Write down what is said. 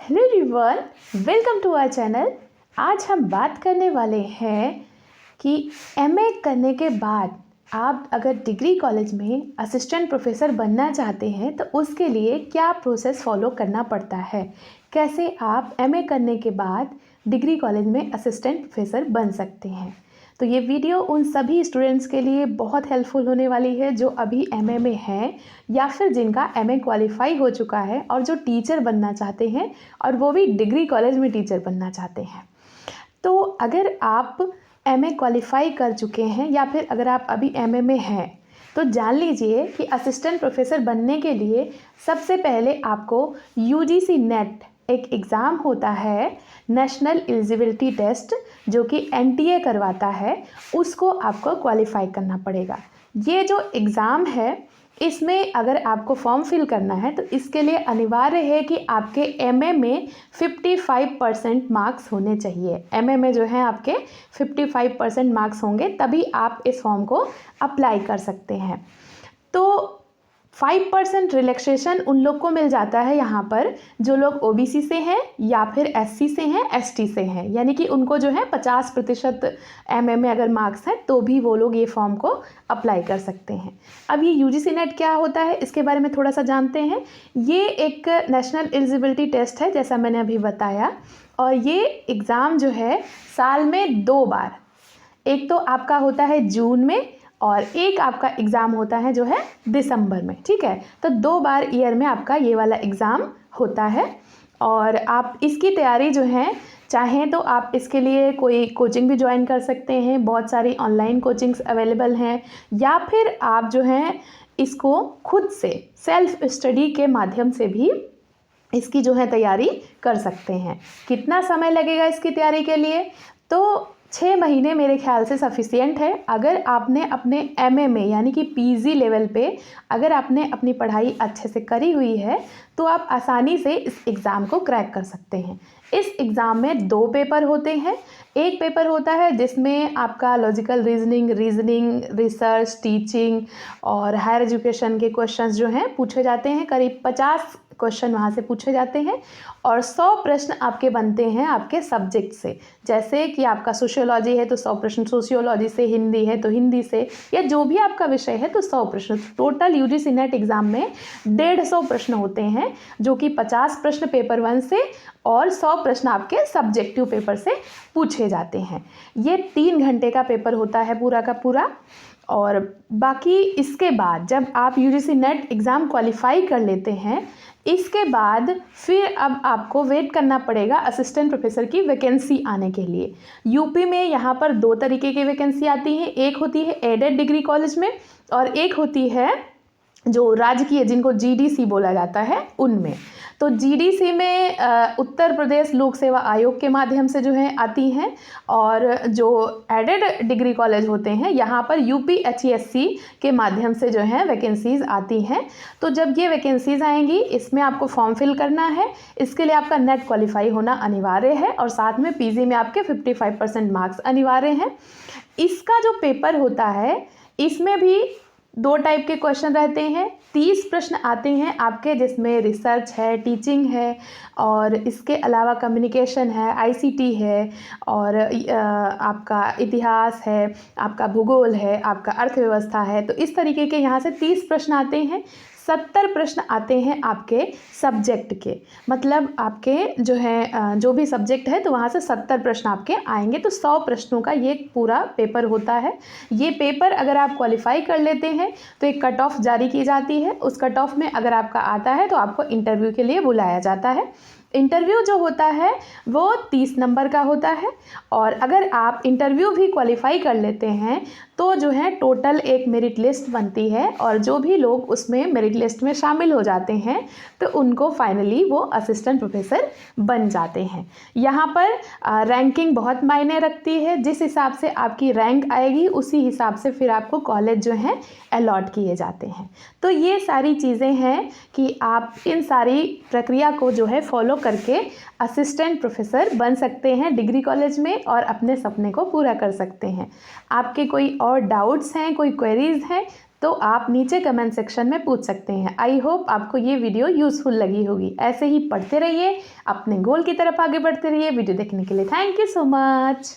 Hello everyone, welcome to our channel. आज हम बात करने वाले हैं कि एमए करने के बाद आप अगर डिग्री कॉलेज में असिस्टेंट प्रोफेसर बनना चाहते हैं तो उसके लिए क्या प्रोसेस फॉलो करना पड़ता है, कैसे आप एमए करने के बाद डिग्री कॉलेज में असिस्टेंट प्रोफेसर बन सकते हैं। तो ये वीडियो उन सभी स्टूडेंट्स के लिए बहुत हेल्पफुल होने वाली है जो अभी एमए में हैं या फिर जिनका एमए क्वालिफाई हो चुका है और जो टीचर बनना चाहते हैं और वो भी डिग्री कॉलेज में टीचर बनना चाहते हैं। तो अगर आप एमए क्वालिफाई कर चुके हैं या फिर अगर आप अभी एमए में हैं तो जान लीजिए कि असिस्टेंट प्रोफेसर बनने के लिए सबसे पहले आपको यूजीसी नेट एक एग्ज़ाम होता है, नेशनल एलिजिबिलिटी टेस्ट, जो कि एनटीए करवाता है, उसको आपको क्वालिफाई करना पड़ेगा। ये जो एग्ज़ाम है इसमें अगर आपको फॉर्म फिल करना है तो इसके लिए अनिवार्य है कि आपके एमए में 55% मार्क्स होने चाहिए। एमए में जो है आपके 55% मार्क्स होंगे तभी आप इस फॉर्म को अप्लाई कर सकते हैं। तो 5% रिलैक्सेशन उन लोग को मिल जाता है यहाँ पर जो लोग ओबीसी से हैं या फिर एससी से हैं, एसटी से हैं, यानी कि उनको जो है 50% एमए में अगर मार्क्स हैं तो भी वो लोग ये फॉर्म को अप्लाई कर सकते हैं। अब ये यूजीसी नेट क्या होता है इसके बारे में थोड़ा सा जानते हैं। ये एक नेशनल एलिजिबिलिटी टेस्ट है जैसा मैंने अभी बताया, और ये एग्ज़ाम जो है साल में 2 बार, एक तो आपका होता है जून में और एक आपका एग्ज़ाम होता है जो है दिसंबर में। ठीक है, तो 2 बार ईयर में आपका ये वाला एग्ज़ाम होता है और आप इसकी तैयारी जो है चाहें तो आप इसके लिए कोई कोचिंग भी ज्वाइन कर सकते हैं, बहुत सारी ऑनलाइन कोचिंग्स अवेलेबल हैं, या फिर आप जो हैं इसको खुद से सेल्फ स्टडी के माध्यम से भी इसकी जो है तैयारी कर सकते हैं। कितना समय लगेगा इसकी तैयारी के लिए? तो 6 महीने मेरे ख्याल से सफिशिएंट है। अगर आपने अपने एमए में यानी कि पीजी लेवल पे अगर आपने अपनी पढ़ाई अच्छे से करी हुई है तो आप आसानी से इस एग्ज़ाम को क्रैक कर सकते हैं। इस एग्ज़ाम में 2 पेपर होते हैं। एक पेपर होता है जिसमें आपका लॉजिकल रीजनिंग, रिसर्च, टीचिंग और हायर एजुकेशन के क्वेश्चंस जो हैं पूछे जाते हैं। करीब 50 क्वेश्चन वहाँ से पूछे जाते हैं और 100 प्रश्न आपके बनते हैं आपके सब्जेक्ट से। जैसे कि आपका सोशियोलॉजी है तो 100 प्रश्न सोशियोलॉजी से, हिंदी है तो हिंदी से, या जो भी आपका विषय है तो 100 प्रश्न। टोटल यूजीसी नेट एग्ज़ाम में 150 प्रश्न होते हैं, जो कि 50 प्रश्न पेपर 1 से और 100 प्रश्न आपके सब्जेक्टिव पेपर से पूछे जाते हैं। ये 3 घंटे का पेपर होता है पूरा का पूरा। और बाकी इसके बाद जब आप यूजीसी नेट एग्ज़ाम क्वालिफाई कर लेते हैं, इसके बाद फिर अब आपको वेट करना पड़ेगा असिस्टेंट प्रोफेसर की वैकेंसी आने के लिए। यूपी में यहाँ पर 2 तरीके की वैकेंसी आती है, एक होती है एडेड डिग्री कॉलेज में और एक होती है जो राजकीय, जिनको जीडीसी बोला जाता है, उनमें। तो जीडीसी में उत्तर प्रदेश लोक सेवा आयोग के माध्यम से जो है आती हैं, और जो एडेड डिग्री कॉलेज होते हैं यहाँ पर यूपीएचईएससी के माध्यम से जो है वैकेंसीज़ आती हैं। तो जब ये वैकेंसीज़ आएंगी इसमें आपको फॉर्म फिल करना है। इसके लिए आपका नेट क्वालिफाई होना अनिवार्य है और साथ में पीजी में आपके 55% मार्क्स अनिवार्य हैं। इसका जो पेपर होता है इसमें भी 2 टाइप के क्वेश्चन रहते हैं। 30 प्रश्न आते हैं आपके, जिसमें रिसर्च है, टीचिंग है और इसके अलावा कम्युनिकेशन है, आईसीटी है और आपका इतिहास है, आपका भूगोल है, आपका अर्थव्यवस्था है। तो इस तरीके के यहाँ से 30 प्रश्न आते हैं। 70 प्रश्न आते हैं आपके सब्जेक्ट के, मतलब आपके जो है जो भी सब्जेक्ट है तो वहाँ से 70 प्रश्न आपके आएंगे। तो 100 प्रश्नों का ये पूरा पेपर होता है। ये पेपर अगर आप क्वालिफाई कर लेते हैं तो एक कट ऑफ जारी की जाती है। उस कट ऑफ में अगर आपका आता है तो आपको इंटरव्यू के लिए बुलाया जाता है। इंटरव्यू जो होता है वो 30 नंबर का होता है, और अगर आप इंटरव्यू भी क्वालिफाई कर लेते हैं तो जो है टोटल एक मेरिट लिस्ट बनती है, और जो भी लोग उसमें मेरिट लिस्ट में शामिल हो जाते हैं तो उनको फाइनली वो असिस्टेंट प्रोफेसर बन जाते हैं। यहाँ पर रैंकिंग बहुत मायने रखती है। जिस हिसाब से आपकी रैंक आएगी उसी हिसाब से फिर आपको कॉलेज जो है अलॉट किए जाते हैं। तो ये सारी चीज़ें हैं कि आप इन सारी प्रक्रिया को जो है फॉलो करके असिस्टेंट प्रोफेसर बन सकते हैं डिग्री कॉलेज में और अपने सपने को पूरा कर सकते हैं। आपके कोई और डाउट्स हैं, कोई क्वेरीज हैं तो आप नीचे कमेंट सेक्शन में पूछ सकते हैं। आई होप आपको ये वीडियो यूज़फुल लगी होगी। ऐसे ही पढ़ते रहिए, अपने गोल की तरफ आगे बढ़ते रहिए। वीडियो देखने के लिए थैंक यू सो मच।